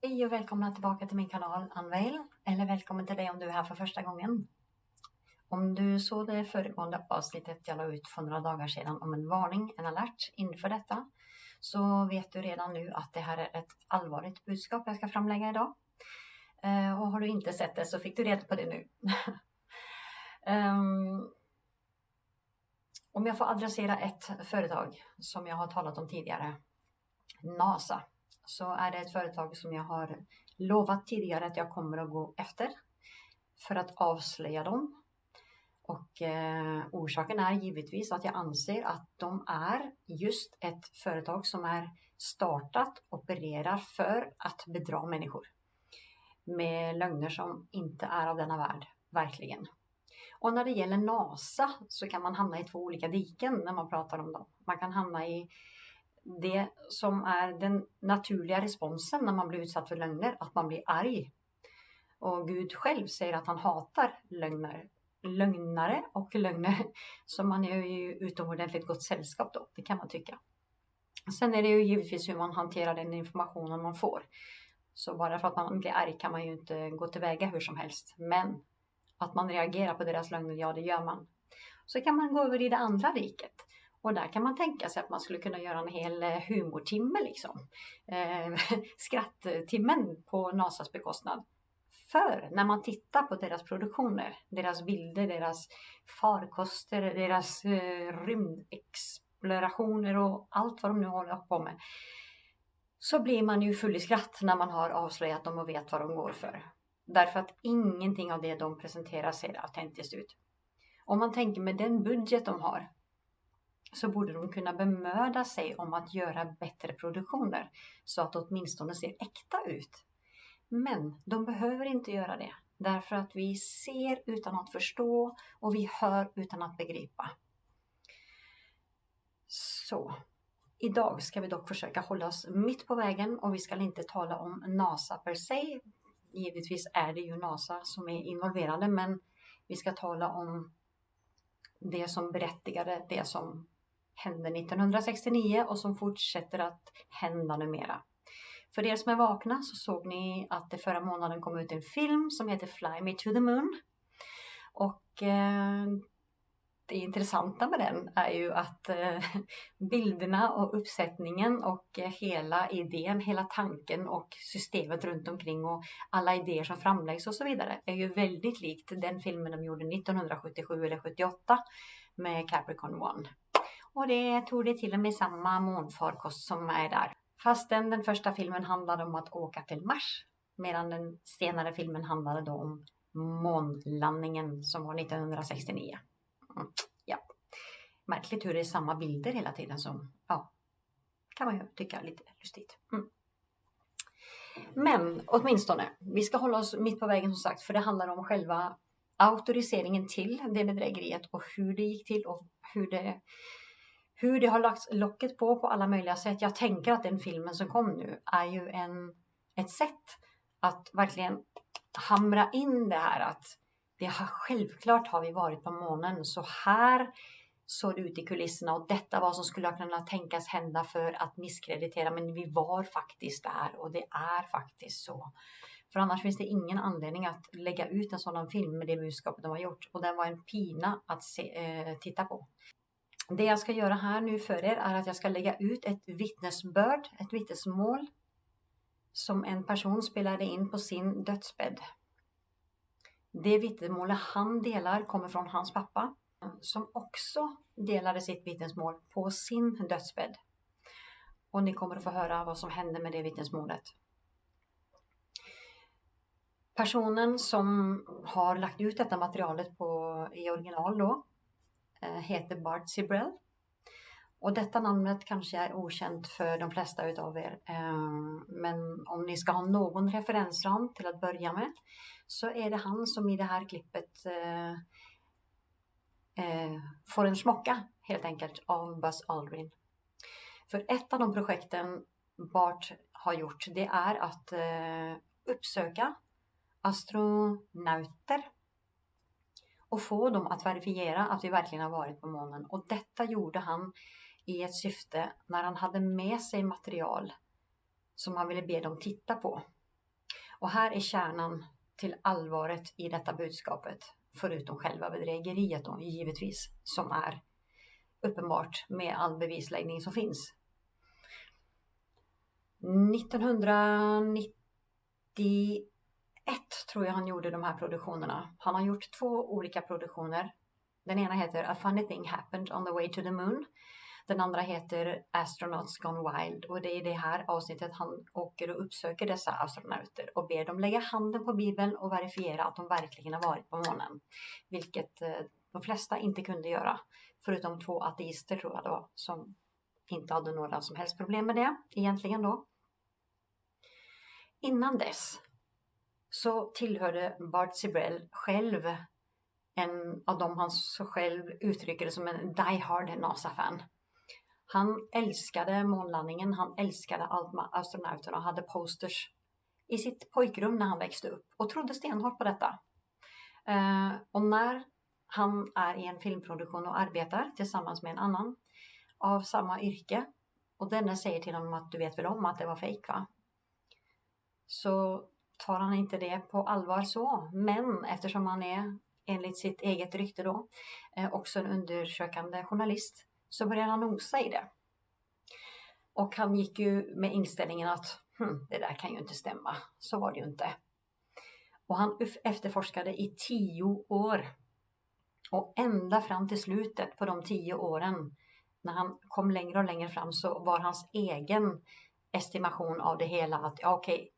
Hej och välkomna tillbaka till min kanal Unveil, eller välkommen till dig om du är här för första gången. Om du såg det föregående avsnittet jag la ut för några dagar sedan om en varning, en alert inför detta, så vet du redan nu att det här är ett allvarligt budskap jag ska framlägga idag. Och har du inte sett det så fick du reda på det nu. Om jag får adressera ett företag som jag har talat om tidigare, NASA, så är det ett företag som jag har lovat tidigare att jag kommer att gå efter för att avslöja dem. Och orsaken är givetvis att jag anser att de är just ett företag som är startat och opererar för att bedra människor. Med lögner som inte är av denna värld, verkligen. Och när det gäller NASA så kan man hamna i två olika diken när man pratar om dem. Man kan hamna i det som är den naturliga responsen när man blir utsatt för lögner, att man blir arg. Och Gud själv säger att han hatar lögnare och lögner, så man är ju utomordentligt gott sällskap då, det kan man tycka. Sen är det ju givetvis hur man hanterar den informationen man får. Så bara för att man blir arg kan man ju inte gå tillväga hur som helst. Men att man reagerar på deras lögner, ja det gör man. Så kan man gå över i det andra riket. Och där kan man tänka sig att man skulle kunna göra en hel humortimme liksom. Skratttimmen på NASAs bekostnad. För när man tittar på deras produktioner, deras bilder, deras farkoster, deras rymdexplorationer och allt vad de nu håller på med, så blir man ju full i skratt när man har avslöjat dem och vet vad de går för. Därför att ingenting av det de presenterar ser autentiskt ut. Om man tänker med den budget de har, så borde de kunna bemöda sig om att göra bättre produktioner så att det åtminstone ser äkta ut. Men de behöver inte göra det, därför att vi ser utan att förstå och vi hör utan att begripa. Så, idag ska vi dock försöka hålla oss mitt på vägen och vi ska inte tala om NASA per se. Givetvis är det ju NASA som är involverade, men vi ska tala om det som berättigade, det som hände 1969 och som fortsätter att hända numera. För er som är vakna så såg ni att det förra månaden kom ut en film som heter Fly Me to the Moon. Och det intressanta med den är ju att bilderna och uppsättningen och hela idén, hela tanken och systemet runt omkring och alla idéer som framläggs och så vidare är ju väldigt likt den filmen de gjorde 1977 eller 78 med Capricorn 1. Och det tog det till och med samma månfarkost som är där. Fastän den första filmen handlade om att åka till Mars, medan den senare filmen handlade då om månlandningen som var 1969. Ja. Märkligt hur det är samma bilder hela tiden som, ja, kan man ju tycka lite lustigt. Men åtminstone, vi ska hålla oss mitt på vägen som sagt, för det handlar om själva auktoriseringen till det bedrägeriet och hur det gick till och hur det har lagts locket på alla möjliga sätt. Jag tänker att den filmen som kom nu är ju ett sätt att verkligen hamra in det här att självklart har vi varit på månen, så här såg det ut i kulisserna och detta var som skulle kunna tänkas hända för att misskreditera, men vi var faktiskt där och det är faktiskt så. För annars finns det ingen anledning att lägga ut en sådan film med det budskapet de har gjort, och den var en pina att titta på. Det jag ska göra här nu för er är att jag ska lägga ut ett vittnesbörd, ett vittnesmål som en person spelade in på sin dödsbädd. Det vittnesmålet han delar kommer från hans pappa, som också delade sitt vittnesmål på sin dödsbädd. Och ni kommer att få höra vad som hände med det vittnesmålet. Personen som har lagt ut detta materialet i original då heter Bart Sibrel. Och detta namnet kanske är okänt för de flesta utav er. Men om ni ska ha någon referensram till att börja med, så är det han som i det här klippet får en smocka helt enkelt av Buzz Aldrin. För ett av de projekten Bart har gjort, det är att uppsöka astronauter och få dem att verifiera att vi verkligen har varit på månen. Och detta gjorde han i ett syfte när han hade med sig material som han ville be dem titta på. Och här är kärnan till allvaret i detta budskapet. Förutom själva bedrägeriet då, givetvis. Som är uppenbart med all bevisläggning som finns. 1991 tror jag han gjorde de här produktionerna. Han har gjort 2 olika produktioner. Den ena heter A Funny Thing Happened on the Way to the Moon. Den andra heter Astronauts Gone Wild. Och det är i det här avsnittet han åker och uppsöker dessa astronauter. Och ber dem lägga handen på Bibeln och verifiera att de verkligen har varit på månen. Vilket de flesta inte kunde göra. Förutom 2 ateister tror jag det var. Som inte hade några som helst problem med det egentligen då. Innan dess så tillhörde Bart Sibrel själv en av dem han så själv uttrycker det som en die-hard NASA-fan. Han älskade månlandningen, han älskade allt med astronauterna och hade posters i sitt pojkrum när han växte upp och trodde stenhårt på detta. Och när han är i en filmproduktion och arbetar tillsammans med en annan av samma yrke och denne säger till honom att du vet väl om att det var fejk, va? Så tar han inte det på allvar så. Men eftersom han är enligt sitt eget rykte då också en undersökande journalist så börjar han nosa i det. Och han gick ju med inställningen att det där kan ju inte stämma. Så var det ju inte. Och han efterforskade i 10 år. Och ända fram till slutet på de 10 åren när han kom längre och längre fram så var hans egen estimation av det hela att okej.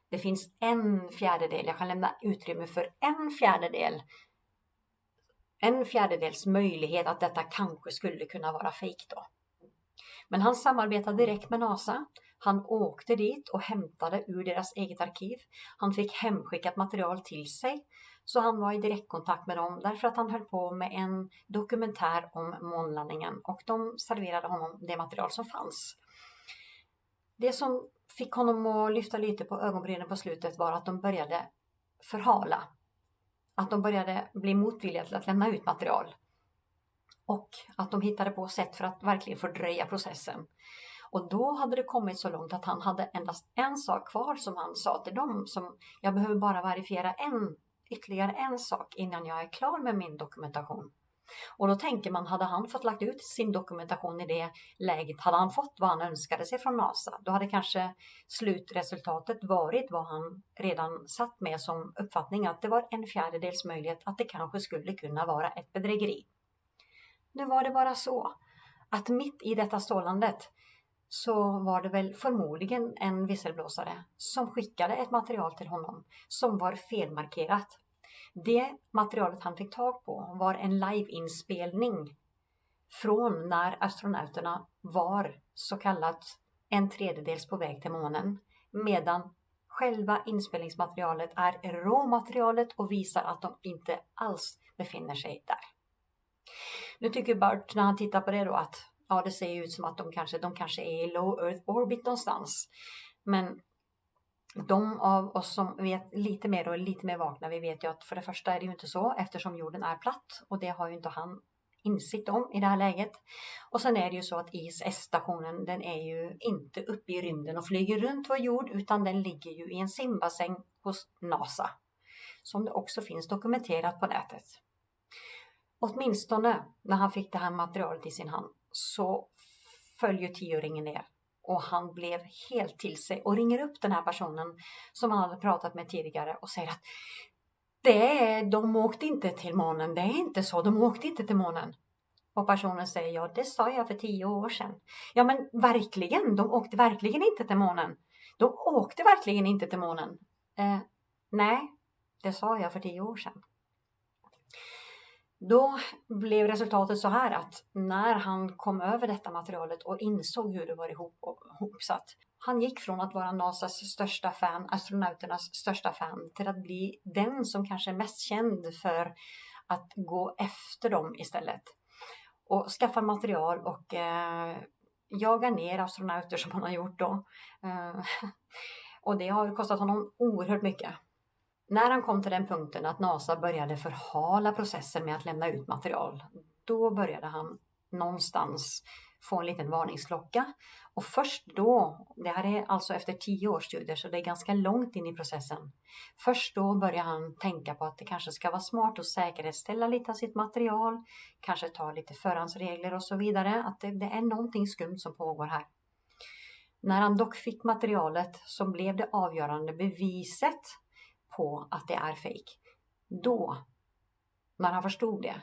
Det finns 1/4. Jag kan lämna utrymme för 1/4. En fjärdedels möjlighet att detta kanske skulle kunna vara fejk då. Men han samarbetade direkt med NASA. Han åkte dit och hämtade ur deras eget arkiv. Han fick hemskickat material till sig. Så han var i direktkontakt med dem därför att han höll på med en dokumentär om månlandningen. Och de serverade honom det material som fanns. Det som fick honom att lyfta lite på ögonbrynen på slutet var att de började förhala. Att de började bli motvilliga till att lämna ut material. Och att de hittade på sätt för att verkligen fördröja processen. Och då hade det kommit så långt att han hade endast en sak kvar som han sa till dem. Som jag behöver bara verifiera ytterligare en sak innan jag är klar med min dokumentation. Och då tänker man, hade han fått lagt ut sin dokumentation i det läget, hade han fått vad han önskade sig från NASA, då hade kanske slutresultatet varit vad han redan satt med som uppfattning, att det var 1/4 möjlighet att det kanske skulle kunna vara ett bedrägeri. Nu var det bara så att mitt i detta stålandet så var det väl förmodligen en visselblåsare som skickade ett material till honom som var felmarkerat. Det materialet han fick tag på var en liveinspelning från när astronauterna var så kallat 1/3 på väg till månen. Medan själva inspelningsmaterialet är råmaterialet och visar att de inte alls befinner sig där. Nu tycker Bart när han tittar på det då att det ser ut som att de kanske är i low earth orbit någonstans. Men de av oss som vet lite mer och är lite mer vakna, vi vet ju att för det första är det ju inte så eftersom jorden är platt och det har ju inte han insikt om i det här läget. Och sen är det ju så att ISS-stationen den är ju inte uppe i rymden och flyger runt vår jord utan den ligger ju i en simbassäng hos NASA. Som det också finns dokumenterat på nätet. Åtminstone när han fick det här materialet i sin hand så följer 10-ringen ner. Och han blev helt till sig och ringer upp den här personen som han hade pratat med tidigare och säger att de åkte inte till månen. Det är inte så, de åkte inte till månen. Och personen säger, ja det sa jag för 10 år sedan. Ja men verkligen, de åkte verkligen inte till månen. De åkte verkligen inte till månen. Nej, det sa jag för 10 år sedan. Då blev resultatet så här att när han kom över detta materialet och insåg hur det var ihopsatt. Han gick från att vara NASAs största fan, astronauternas största fan, till att bli den som kanske är mest känd för att gå efter dem istället. Och skaffa material och jaga ner astronauter som han har gjort då. Och det har kostat honom oerhört mycket. När han kom till den punkten att NASA började förhala processen med att lämna ut material, då började han någonstans få en liten varningsklocka. Och först då, det här är alltså efter 10 års studier så det är ganska långt in i processen. Först då börjar han tänka på att det kanske ska vara smart att säkerhetsställa lite av sitt material. Kanske ta lite förhandsregler och så vidare. Att det är någonting skumt som pågår här. När han dock fick materialet så blev det avgörande beviset på att det är fejk. Då, när han förstod det,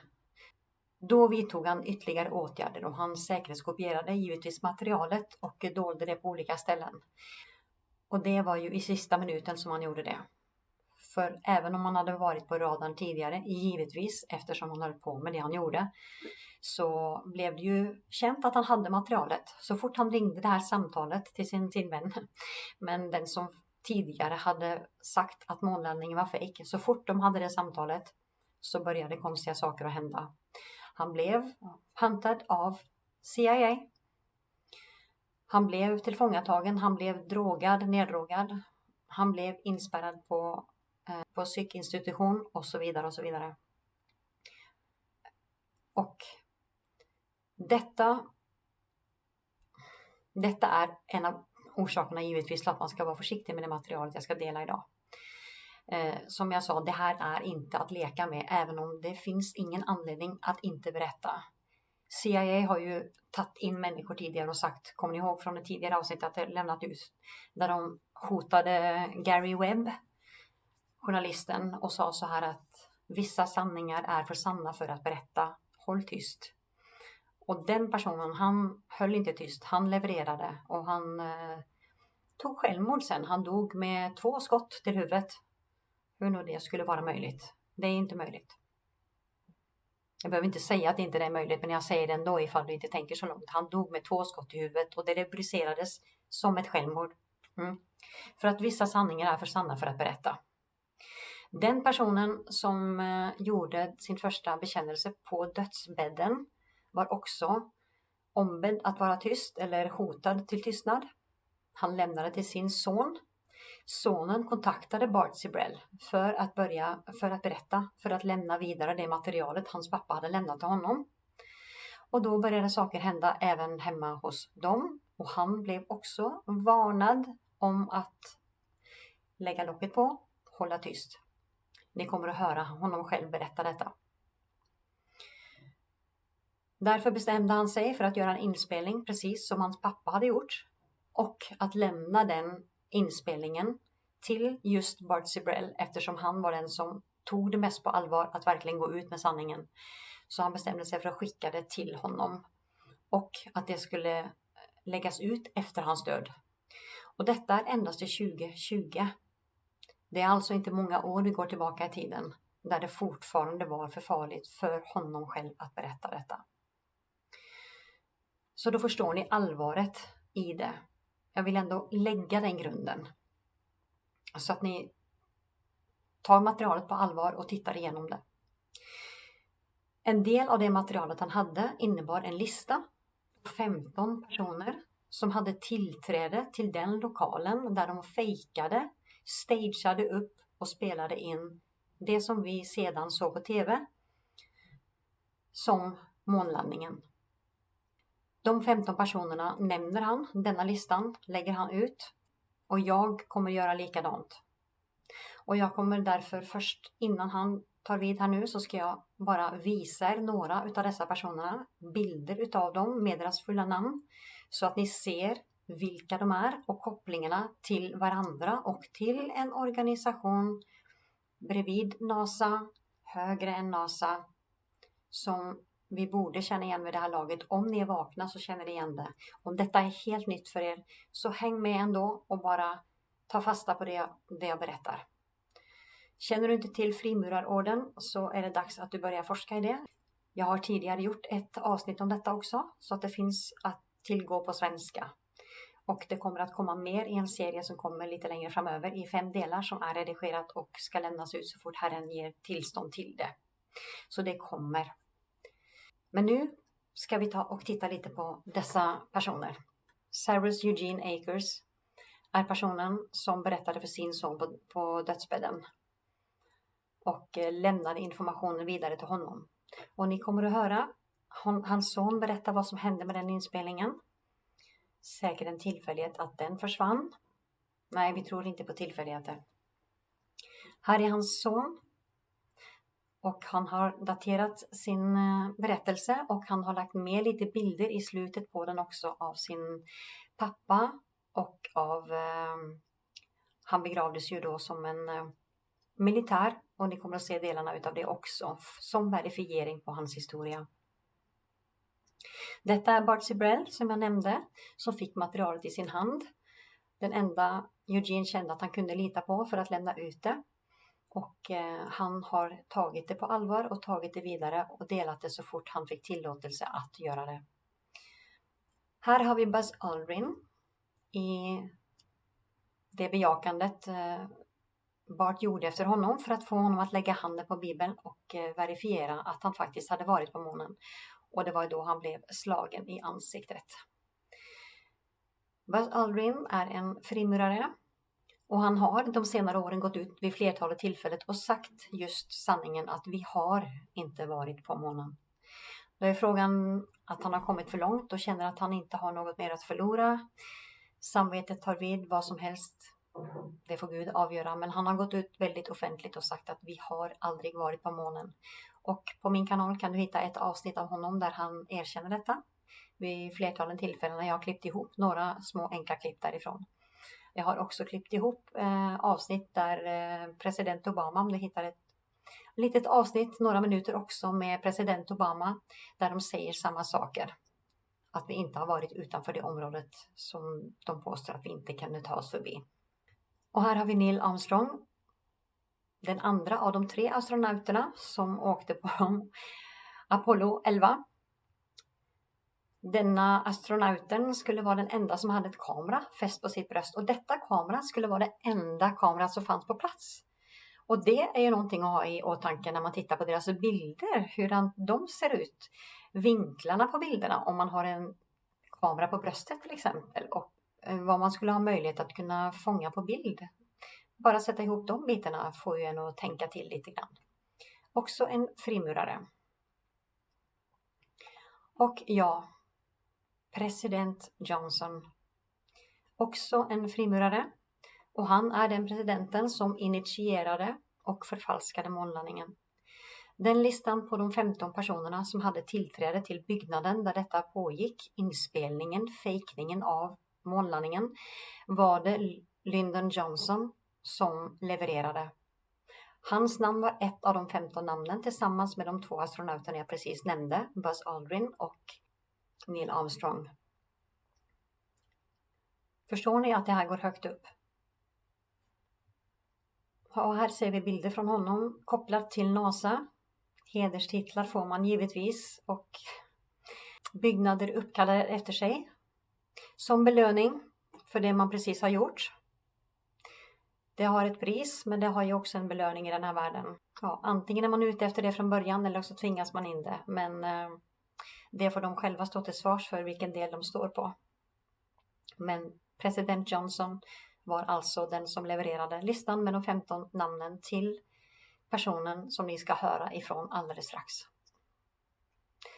då vidtog han ytterligare åtgärder och han säkerhetskopierade givetvis materialet och dolde det på olika ställen. Och det var ju i sista minuten som han gjorde det. För även om han hade varit på radarn tidigare, givetvis eftersom han höll på med det han gjorde, så blev det ju känt att han hade materialet. Så fort han ringde det här samtalet till sin vän, men den som tidigare hade sagt att månlandningen var fejk, så fort de hade det samtalet så började konstiga saker att hända. Han blev huntad av CIA. Han blev tillfångatagen, han blev neddrogad. Han blev inspärrad på psykinstitution och så vidare och så vidare. Och detta är en av orsakerna givetvis till att man ska vara försiktig med det materialet jag ska dela idag. Som jag sa, det här är inte att leka med, även om det finns ingen anledning att inte berätta. CIA har ju tagit in människor tidigare och sagt, kommer ni ihåg från det tidigare avsnittet att det lämnat ut, där de hotade Gary Webb, journalisten, och sa så här att vissa sanningar är för sanna för att berätta, håll tyst. Och den personen, han höll inte tyst, han levererade och han tog självmord sen. Han dog med 2 skott till huvudet. Hur nog det skulle vara möjligt. Det är inte möjligt. Jag behöver inte säga att inte det är möjligt, men jag säger det ändå ifall du inte tänker så långt. Han dog med 2 skott i huvudet och det rubricerades som ett självmord. För att vissa sanningar är för sanna för att berätta. Den personen som gjorde sin första bekännelse på dödsbädden var också ombedd att vara tyst eller hotad till tystnad. Han lämnade till sin son. Sonen kontaktade Bart Sibrel för att berätta, för att lämna vidare det materialet hans pappa hade lämnat till honom. Och då började saker hända även hemma hos dem. Och han blev också varnad om att lägga locket på, hålla tyst. Ni kommer att höra honom själv berätta detta. Därför bestämde han sig för att göra en inspelning precis som hans pappa hade gjort. Och att lämna den inspelningen till just Bart Sibrel, eftersom han var den som tog det mest på allvar att verkligen gå ut med sanningen. Så han bestämde sig för att skicka det till honom. Och att det skulle läggas ut efter hans död. Och detta är endast till 2020. Det är alltså inte många år vi går tillbaka i tiden där det fortfarande var för farligt för honom själv att berätta detta. Så då förstår ni allvaret i det. Jag vill ändå lägga den grunden. Så att ni tar materialet på allvar och tittar igenom det. En del av det materialet han hade innebar en lista på 15 personer som hade tillträde till den lokalen där de fejkade, stageade upp och spelade in det som vi sedan såg på tv som månlandningen. De 15 personerna nämner han, denna listan lägger han ut och jag kommer göra likadant. Och jag kommer därför först, innan han tar vid här nu, så ska jag bara visa er några av dessa personerna, bilder utav dem med deras fulla namn, så att ni ser vilka de är och kopplingarna till varandra och till en organisation bredvid NASA, högre än NASA, som vi borde känna igen vid det här laget. Om ni är vakna så känner ni igen det. Om detta är helt nytt för er så häng med ändå och bara ta fasta på det jag berättar. Känner du inte till frimurarorden så är det dags att du börjar forska i det. Jag har tidigare gjort ett avsnitt om detta också, så att det finns att tillgå på svenska. Och det kommer att komma mer i en serie som kommer lite längre framöver i 5 delar som är redigerat och ska lämnas ut så fort Herren ger tillstånd till det. Så det kommer. Men nu ska vi ta och titta lite på dessa personer. Sarah's Eugene Akers är personen som berättade för sin son på dödsbädden. Och lämnade informationen vidare till honom. Och ni kommer att höra Hans son berättar vad som hände med den inspelningen. Säkert en tillfällighet att den försvann. Nej, vi tror inte på tillfälligheter. Här är hans son. Och han har daterat sin berättelse och han har lagt med lite bilder i slutet på den också av sin pappa och av... han begravdes ju då som en militär och ni kommer att se delarna utav det också som verifiering på hans historia. Detta är Bart Sibrel som jag nämnde som fick materialet i sin hand. Den enda Eugene kände att han kunde lita på för att lämna ut det. Och han har tagit det på allvar och tagit det vidare och delat det så fort han fick tillåtelse att göra det. Här har vi Buzz Aldrin i det bejakandet Bart gjorde efter honom för att få honom att lägga handen på Bibeln och verifiera att han faktiskt hade varit på månen. Och det var då han blev slagen i ansiktet. Buzz Aldrin är en frimurare. Och han har de senare åren gått ut vid flertalet tillfällen och sagt just sanningen att vi har inte varit på månen. Då är frågan att han har kommit för långt och känner att han inte har något mer att förlora. Samvetet tar vid vad som helst. Det får Gud avgöra. Men han har gått ut väldigt offentligt och sagt att vi har aldrig varit på månen. Och på min kanal kan du hitta ett avsnitt av honom där han erkänner detta. Vid flertalet tillfällen när jag har klippt ihop några små enkla klipp därifrån. Jag har också klippt ihop avsnitt där president Obama, om du hittar ett litet avsnitt, några minuter också med president Obama, där de säger samma saker. Att vi inte har varit utanför det området som de påstår att vi inte kan ta oss förbi. Och här har vi Neil Armstrong, den andra av de 3 astronauterna som åkte på Apollo 11. Denna astronauten skulle vara den enda som hade ett kamera fäst på sitt bröst. Och detta kamera skulle vara det enda kameran som fanns på plats. Och det är ju någonting att ha i åtanke när man tittar på deras bilder. Hur de ser ut. Vinklarna på bilderna om man har en kamera på bröstet till exempel. Och vad man skulle ha möjlighet att kunna fånga på bild. Bara sätta ihop de bitarna får ju en att tänka till lite grann. Också en frimurare. Och ja... President Johnson, också en frimurare, och han är den presidenten som initierade och förfalskade månlandningen. Den listan på de 15 personerna som hade tillträde till byggnaden där detta pågick, inspelningen, fejkningen av månlandningen, var det Lyndon Johnson som levererade. Hans namn var ett av de 15 namnen tillsammans med de 2 astronauterna jag precis nämnde, Buzz Aldrin och Neil Armstrong. Förstår ni att det här går högt upp? Och här ser vi bilder från honom kopplat till NASA. Hederstitlar får man givetvis och byggnader uppkallade efter sig. Som belöning för det man precis har gjort. Det har ett pris men det har ju också en belöning i den här världen. Ja, antingen är man ute efter det från början eller så tvingas man in det. Men... det får de själva stå till svars för vilken del de står på. Men president Johnson var alltså den som levererade listan med de 15 namnen till personen som ni ska höra ifrån alldeles strax.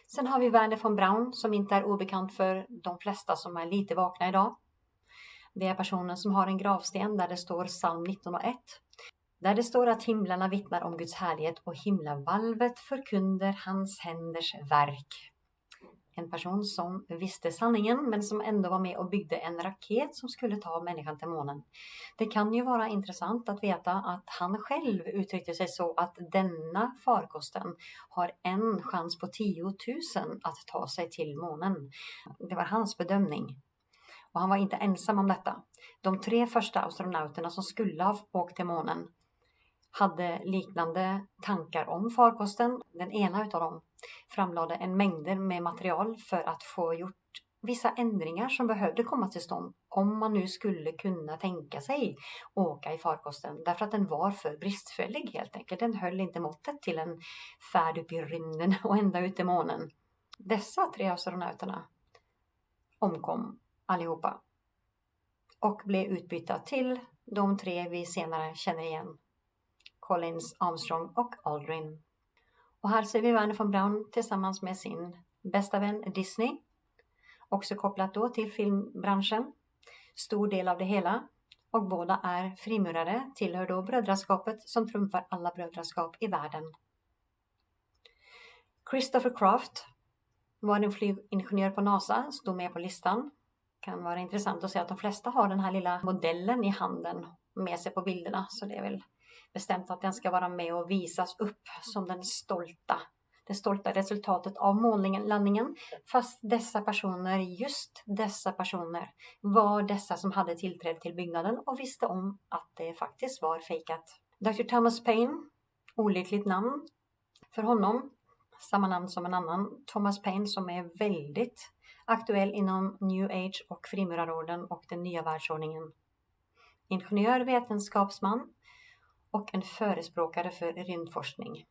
Sen har vi Wernher von Braun som inte är obekant för de flesta som är lite vakna idag. Det är personen som har en gravsten där det står psalm 19:1. Där det står att himlarna vittnar om Guds härlighet och himlavalvet förkunder hans händers verk. En person som visste sanningen men som ändå var med och byggde en raket som skulle ta människan till månen. Det kan ju vara intressant att veta att han själv uttryckte sig så att denna farkosten har en chans på 10 000 att ta sig till månen. Det var hans bedömning. Och han var inte ensam om detta. De 3 första astronauterna som skulle ha åkt till månen hade liknande tankar om farkosten. Den ena utav dem framlade en mängder med material för att få gjort vissa ändringar som behövde komma till stånd. Om man nu skulle kunna tänka sig åka i farkosten. Därför att den var för bristfällig helt enkelt. Den höll inte måttet till en färd upp i rymden och ända ut i månen. Dessa 3 astronauterna omkom allihopa. Och blev utbytta till de 3 vi senare känner igen. Collins, Armstrong och Aldrin. Och här ser vi Wernher von Braun tillsammans med sin bästa vän Disney. Också kopplat då till filmbranschen. Stor del av det hela. Och båda är frimurare, tillhör då brödraskapet som trumfar alla brödraskap i världen. Christopher Kraft var en flygingenjör på NASA, stod med på listan. Kan vara intressant att se att de flesta har den här lilla modellen i handen med sig på bilderna. Så det är väl bestämt att den ska vara med och visas upp som det stolta resultatet av månlandningen. Fast just dessa personer var dessa som hade tillträde till byggnaden och visste om att det faktiskt var fejkat. Dr. Thomas Paine, olyckligt namn för honom. Samma namn som en annan, Thomas Paine, som är väldigt aktuell inom New Age och frimurarorden och den nya världsordningen. Ingenjör, vetenskapsman och en förespråkare för rymdforskning.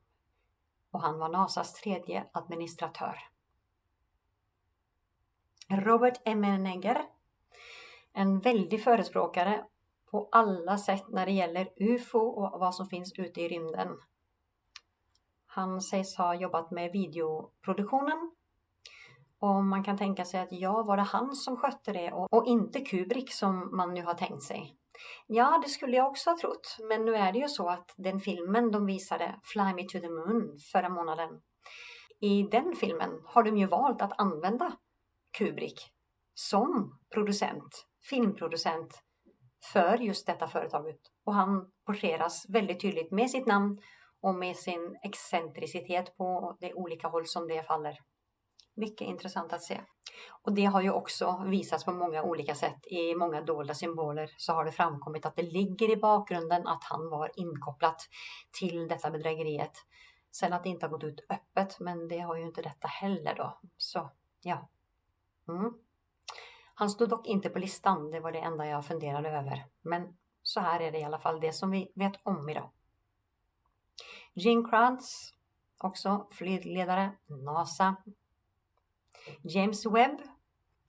Och han var NASAs 3:e administratör. Robert Emenegger, en väldig förespråkare på alla sätt när det gäller UFO och vad som finns ute i rymden. Han sägs ha jobbat med videoproduktionen. Och man kan tänka sig att var det han som skötte det och inte Kubrick som man nu har tänkt sig. Ja, det skulle jag också ha trott. Men nu är det ju så att den filmen de visade, Fly Me to the Moon, förra månaden. I den filmen har de ju valt att använda Kubrick som filmproducent för just detta företaget. Och han porträtteras väldigt tydligt med sitt namn och med sin excentricitet på de olika håll som det faller. Mycket intressant att se. Och det har ju också visats på många olika sätt. I många dolda symboler så har det framkommit att det ligger i bakgrunden att han var inkopplat till detta bedrägeriet. Sen att det inte har gått ut öppet, men det har ju inte detta heller då. Så, ja. Han stod dock inte på listan, det var det enda jag funderade över. Men så här är det i alla fall det som vi vet om idag. Gene Kranz, också flygledare, NASA. James Webb,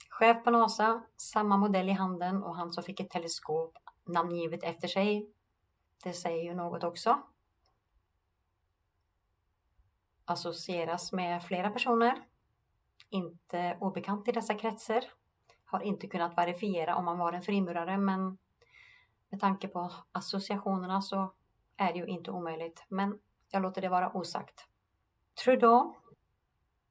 chef på NASA, samma modell i handen och han som fick ett teleskop namngivet efter sig. Det säger ju något också. Associeras med flera personer. Inte obekant i dessa kretsar. Har inte kunnat verifiera om han var en frimurare, men med tanke på associationerna så är det ju inte omöjligt. Men jag låter det vara osagt. Trudeau.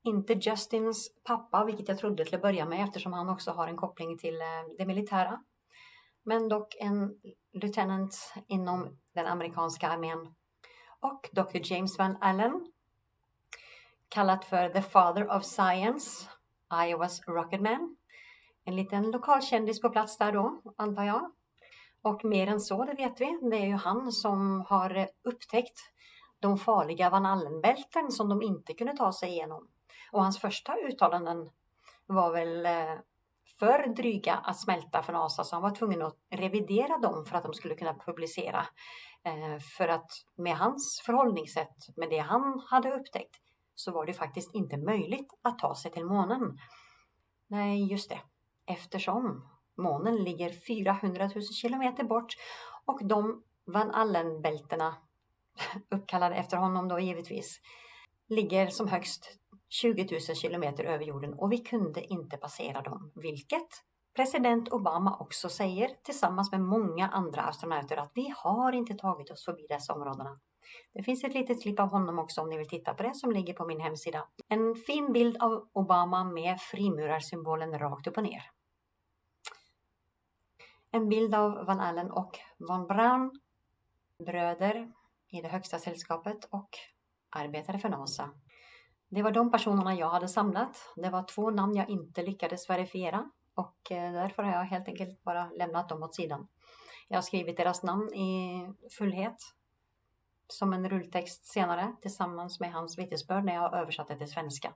Inte Justins pappa, vilket jag trodde till att börja med eftersom han också har en koppling till det militära. Men dock en lieutenant inom den amerikanska armén. Och Dr. James Van Allen, kallat för The Father of Science, Iowas Rocketman. En liten lokalkändis på plats där då, antar jag. Och mer än så, det vet vi. Det är ju han som har upptäckt de farliga Van Allen-bälten som de inte kunde ta sig igenom. Och hans första uttalanden var väl för dryga att smälta för NASA, så han var tvungen att revidera dem för att de skulle kunna publicera. För att med hans förhållningssätt, med det han hade upptäckt, så var det faktiskt inte möjligt att ta sig till månen. Nej, just det. Eftersom månen ligger 400 000 kilometer bort och de Van Allen-bälterna, uppkallade efter honom då givetvis, ligger som högst 20 000 kilometer över jorden och vi kunde inte passera dem, vilket president Obama också säger tillsammans med många andra astronauter att vi har inte tagit oss förbi dessa områdena. Det finns ett litet klipp av honom också om ni vill titta på det som ligger på min hemsida. En fin bild av Obama med frimurarsymbolen rakt upp och ner. En bild av Van Allen och Von Braun, bröder i det högsta sällskapet och arbetare för NASA. Det var de personerna jag hade samlat. Det var 2 namn jag inte lyckades verifiera och därför har jag helt enkelt bara lämnat dem åt sidan. Jag har skrivit deras namn i fullhet som en rulltext senare tillsammans med hans vittnesbörd när jag översatte det till svenska.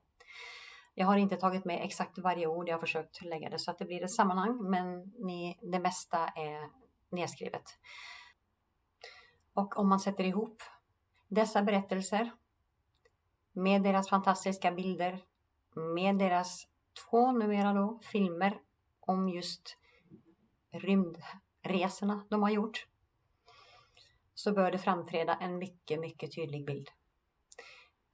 Jag har inte tagit med exakt varje ord, jag har försökt lägga det så att det blir ett sammanhang, men det mesta är nedskrivet. Och om man sätter ihop dessa berättelser med deras fantastiska bilder, med deras 2 numera då filmer om just rymdresorna de har gjort, så bör det framträda en mycket, mycket tydlig bild.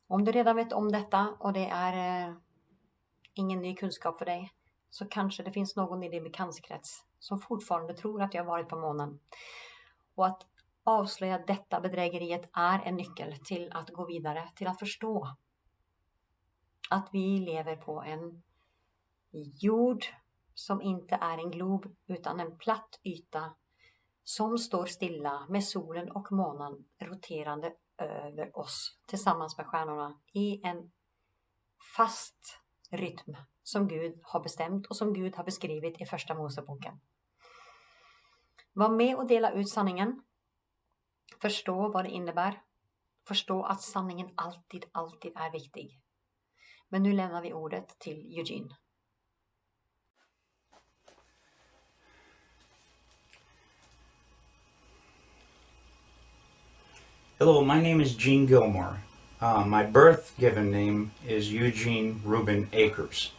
Om du redan vet om detta och det är ingen ny kunskap för dig, så kanske det finns någon i din bekantskapskrets som fortfarande tror att jag har varit på månen. Och att avslöja detta bedrägeriet är en nyckel till att gå vidare, till att förstå att vi lever på en jord som inte är en glob utan en platt yta som står stilla med solen och månen roterande över oss tillsammans med stjärnorna i en fast rytm som Gud har bestämt och som Gud har beskrivit i första Moseboken. Var med och dela ut sanningen. Förstå vad det innebär. Förstå att sanningen alltid är viktig. Men nu lämnar vi ordet till Eugene. Hello, my name is Gene Gilmore. My birth given name is Eugene Reuben Akers.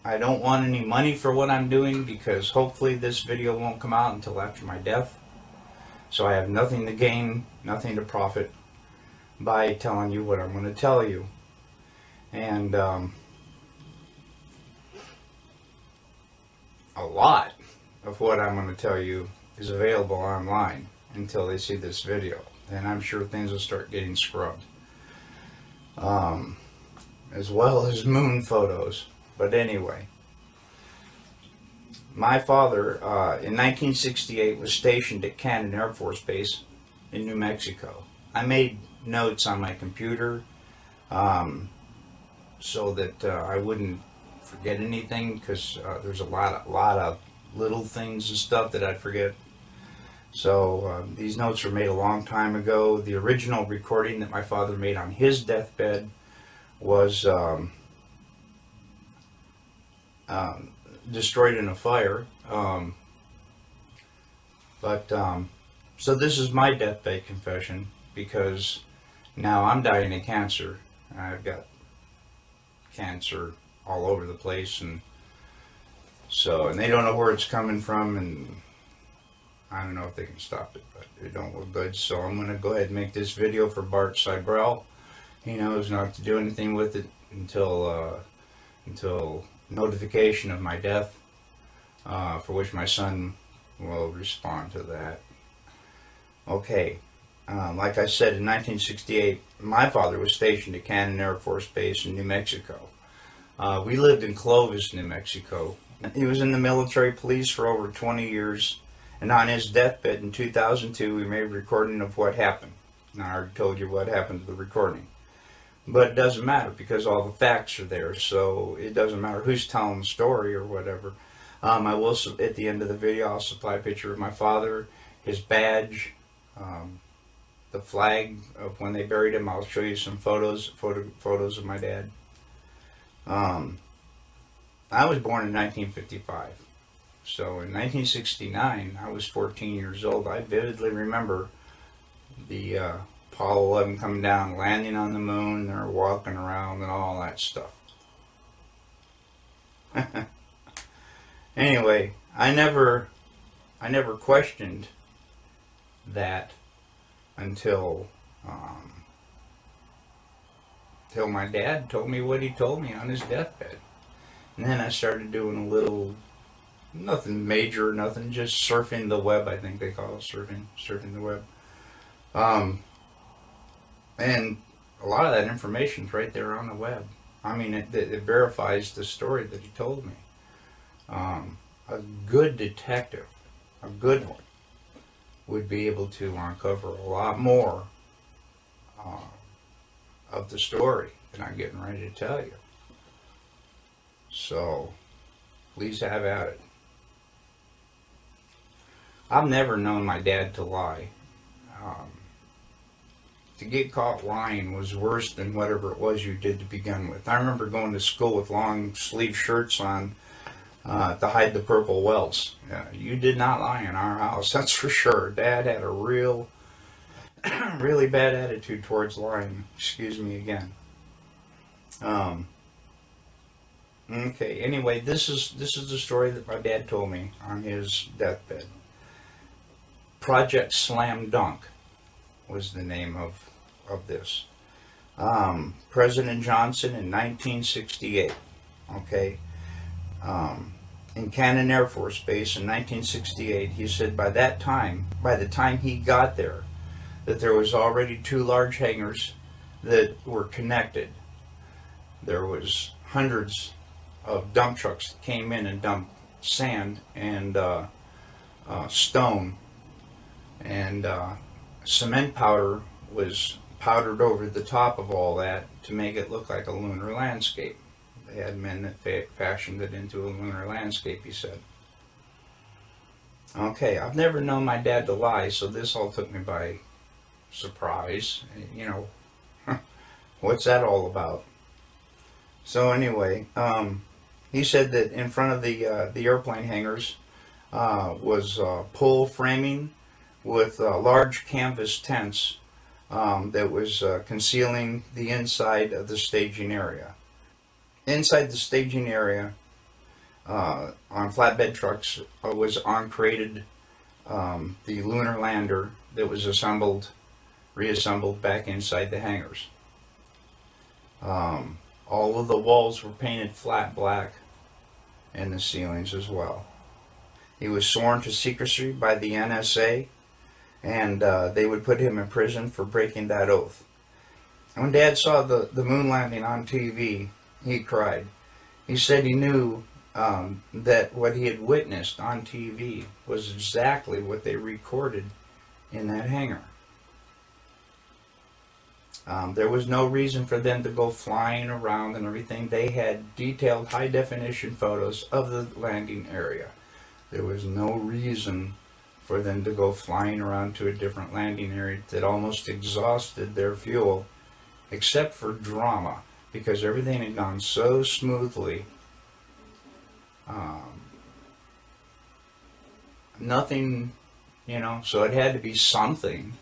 I don't want any money for what I'm doing because hopefully this video won't come out until after my death. So I have nothing to gain, nothing to profit by telling you what I'm going to tell you. And a lot of what I'm going to tell you is available online until they see this video, and I'm sure things will start getting scrubbed, as well as moon photos. But anyway, my father in 1968 was stationed at Cannon Air Force Base in New Mexico. I made notes on my computer so that I wouldn't forget anything, because there's a lot of little things and stuff that I'd forget. So these notes were made a long time ago. The original recording that my father made on his deathbed was destroyed in a fire. So this is my deathbed confession, because now I'm dying of cancer. I've got cancer all over the place, and they don't know where it's coming from, and I don't know if they can stop it, but it don't look good. So I'm going to go ahead and make this video for Bart Sibrel. He knows not to do anything with it until notification of my death, for which my son will respond to that. Okay, like I said, in 1968, my father was stationed at Cannon Air Force Base in New Mexico. We lived in Clovis, New Mexico. He was in the military police for over 20 years. And on his deathbed in 2002, we made a recording of what happened. Now, I already told you what happened to the recording. But it doesn't matter, because all the facts are there, so it doesn't matter who's telling the story or whatever. I will, at the end of the video, I'll supply a picture of my father, his badge, the flag of when they buried him. I'll show you some photos of my dad. I was born in 1955. So in 1969, I was 14 years old. I vividly remember the Apollo 11 coming down, landing on the moon, they're walking around and all that stuff. Anyway, I never questioned that until my dad told me what he told me on his deathbed. And then I started doing a little, nothing major, nothing, just surfing the web, I think they call it, surfing the web. And a lot of that information's right there on the web. I mean, it verifies the story that he told me. A good detective, a good one, would be able to uncover a lot more of the story than I'm getting ready to tell you. So, please have at it. I've never known my dad to lie. To get caught lying was worse than whatever it was you did to begin with. I remember going to school with long sleeve shirts on to hide the purple welts. You did not lie in our house, that's for sure. Dad had a really bad attitude towards lying. Excuse me again. Okay, anyway, this is the story that my dad told me on his deathbed. Project Slam Dunk was the name of this. President Johnson in 1968. Okay. In Cannon Air Force Base in 1968, he said by the time he got there, that there was already 2 large hangars that were connected. There was hundreds of dump trucks that came in and dumped sand and stone, and cement powder was powdered over the top of all that to make it look like a lunar landscape. They had men that fashioned it into a lunar landscape, he said. Okay, I've never known my dad to lie, so this all took me by surprise. You know, what's that all about? So anyway, he said that in front of the airplane hangars was pole framing with large canvas tents that was concealing the inside of the staging area. Inside the staging area, on flatbed trucks, was uncrated the lunar lander that was reassembled back inside the hangars. All of the walls were painted flat black, and the ceilings as well. He was sworn to secrecy by the NSA, and they would put him in prison for breaking that oath. When Dad saw the moon landing on TV, he cried. He said he knew that what he had witnessed on TV was exactly what they recorded in that hangar. There was no reason for them to go flying around and everything. They had detailed high-definition photos of the landing area. There was no reason for them to go flying around to a different landing area that almost exhausted their fuel, except for drama, because everything had gone so smoothly. Nothing, you know, so it had to be something.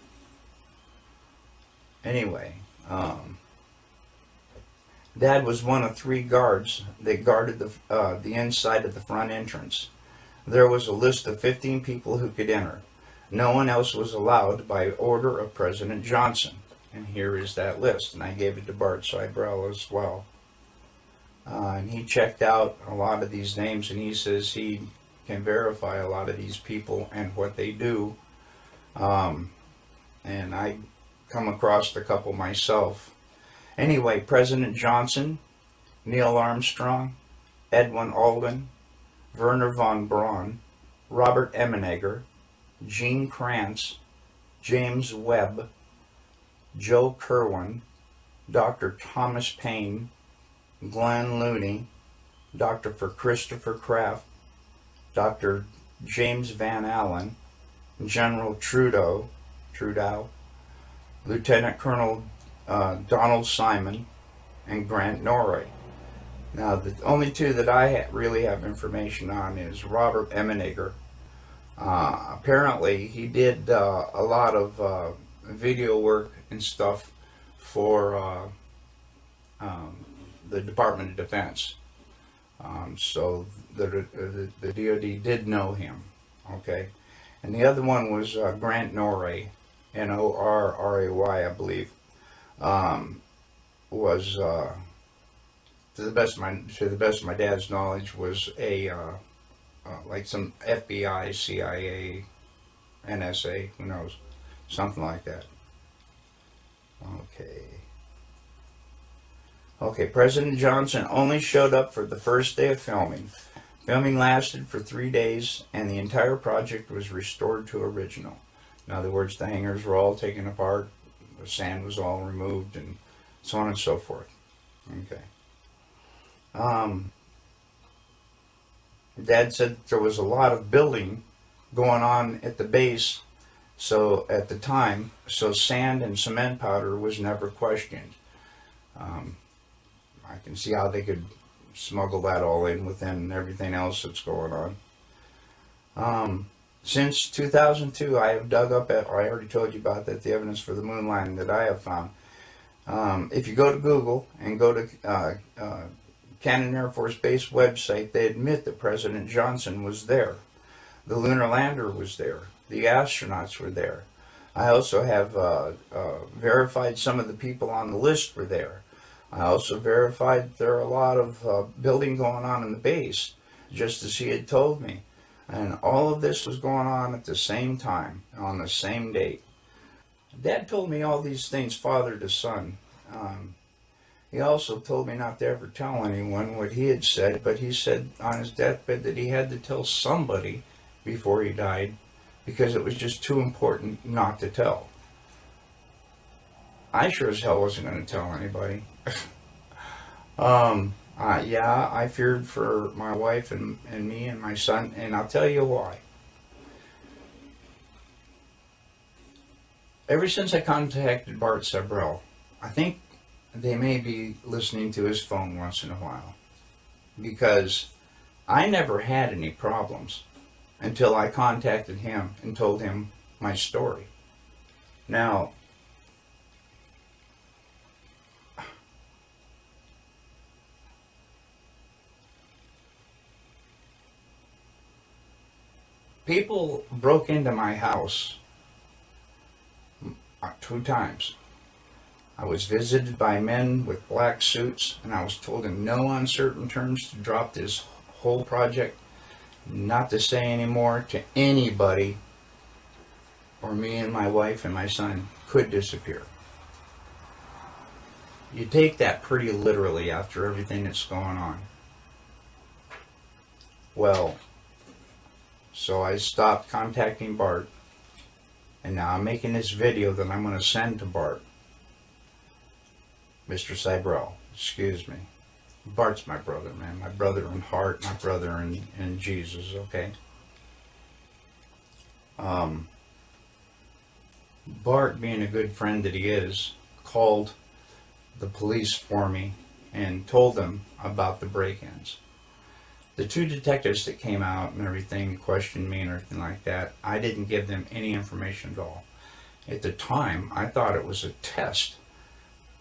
Anyway, Dad was one of 3 guards that guarded the inside of the front entrance. There was a list of 15 people who could enter. No one else was allowed by order of President Johnson. And here is that list, and I gave it to Bart Sibrel as well. And he checked out a lot of these names, and he says he can verify a lot of these people and what they do. And I come across a couple myself. Anyway, President Johnson, Neil Armstrong, Edwin Aldrin, Werner von Braun, Robert Emenegger, Gene Kranz, James Webb, Joe Kerwin, Dr. Thomas Paine, Glenn Looney, Dr. Christopher Kraft, Dr. James Van Allen, General Trudeau, Lieutenant Colonel Donald Simon, and Grant Norrie. Now, the only 2 that I really have information on is Robert Emenegger. Apparently, he did a lot of video work and stuff for the Department of Defense. So the DOD did know him. Okay, and the other one was Grant Norrie, Norray, I believe. Was to the best of my dad's knowledge, was a like some FBI, CIA, NSA, who knows, something like that. Okay, President Johnson only showed up for the first day of filming. Filming lasted for 3 days, and the entire project was restored to original. In other words, the hangars were all taken apart, the sand was all removed, and so on and so forth. Okay. Dad said there was a lot of building going on at the base, so at the time, so sand and cement powder was never questioned. I can see how they could smuggle that all in within everything else that's going on. Since 2002, I have dug up, I already told you about that, the evidence for the moon landing that I have found. If you go to Google and go to Cannon Air Force Base website, they admit that President Johnson was there. The lunar lander was there. The astronauts were there. I also have verified some of the people on the list were there. I also verified there are a lot of building going on in the base, just as he had told me. And all of this was going on at the same time, on the same date. Dad told me all these things father to son. He also told me not to ever tell anyone what he had said, but he said on his deathbed that he had to tell somebody before he died because it was just too important not to tell. I sure as hell wasn't going to tell anybody. Yeah, I feared for my wife and me and my son, and I'll tell you why. Ever since I contacted Bart Sibrel, I think they may be listening to his phone once in a while, because I never had any problems until I contacted him and told him my story. Now, people broke into my house 2 times. I was visited by men with black suits, and I was told in no uncertain terms to drop this whole project, not to say any more to anybody, or me and my wife and my son could disappear. You take that pretty literally after everything that's going on. Well, so I stopped contacting Bart, and now I'm making this video that I'm going to send to Bart. Mr. Sibrel, excuse me. Bart's my brother, man. My brother in heart, my brother in Jesus, okay? Bart, being a good friend that he is, called the police for me and told them about the break-ins. The 2 detectives that came out and everything questioned me and everything like that, I didn't give them any information at all. At the time, I thought it was a test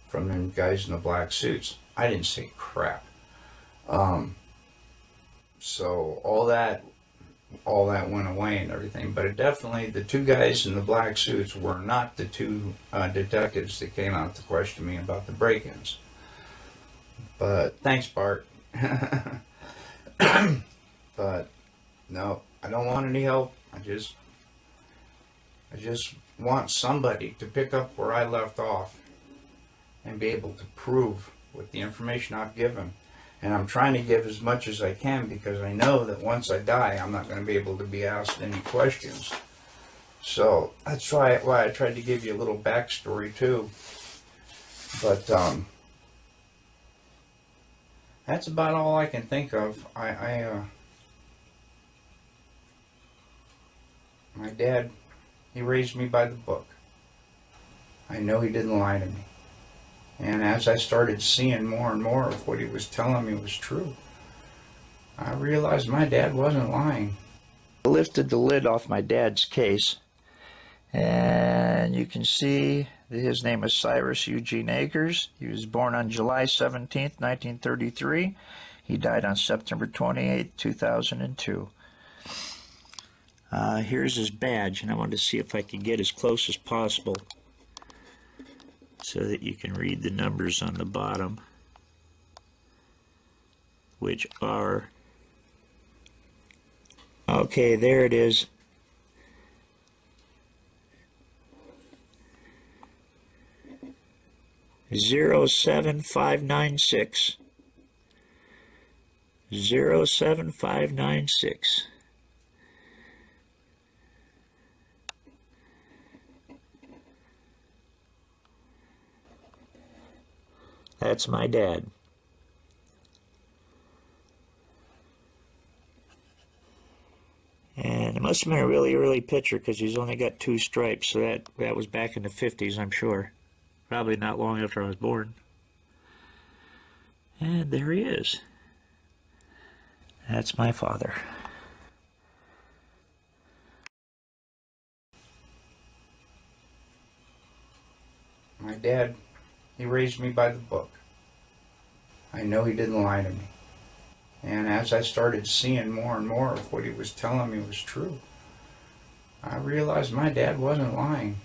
from them guys in the black suits. I didn't say crap. So all that went away and everything. But it definitely, the 2 guys in the black suits were not the 2 detectives that came out to question me about the break-ins. But thanks, Bart. But no, I don't want any help. I just want somebody to pick up where I left off and be able to prove with the information I've given. And I'm trying to give as much as I can, because I know that once I die, I'm not going to be able to be asked any questions. So that's why I tried to give you a little backstory too. But that's about all I can think of. My dad, he raised me by the book. I know he didn't lie to me. And as I started seeing more and more of what he was telling me was true, I realized my dad wasn't lying. I lifted the lid off my dad's case, and you can see that his name is Cyrus Eugene Akers. He was born on July 17th, 1933. He died on September 28th, 2002. Here's his badge, and I wanted to see if I could get as close as possible so that you can read the numbers on the bottom, which are, okay, there it is. (07596) 07596. That's my dad. And it must have been a really early picture, because he's only got 2 stripes, so that was back in the 50s, I'm sure. Probably not long after I was born. And there he is. That's my father. My dad, he raised me by the book. I know he didn't lie to me. And as I started seeing more and more of what he was telling me was true, I realized my dad wasn't lying.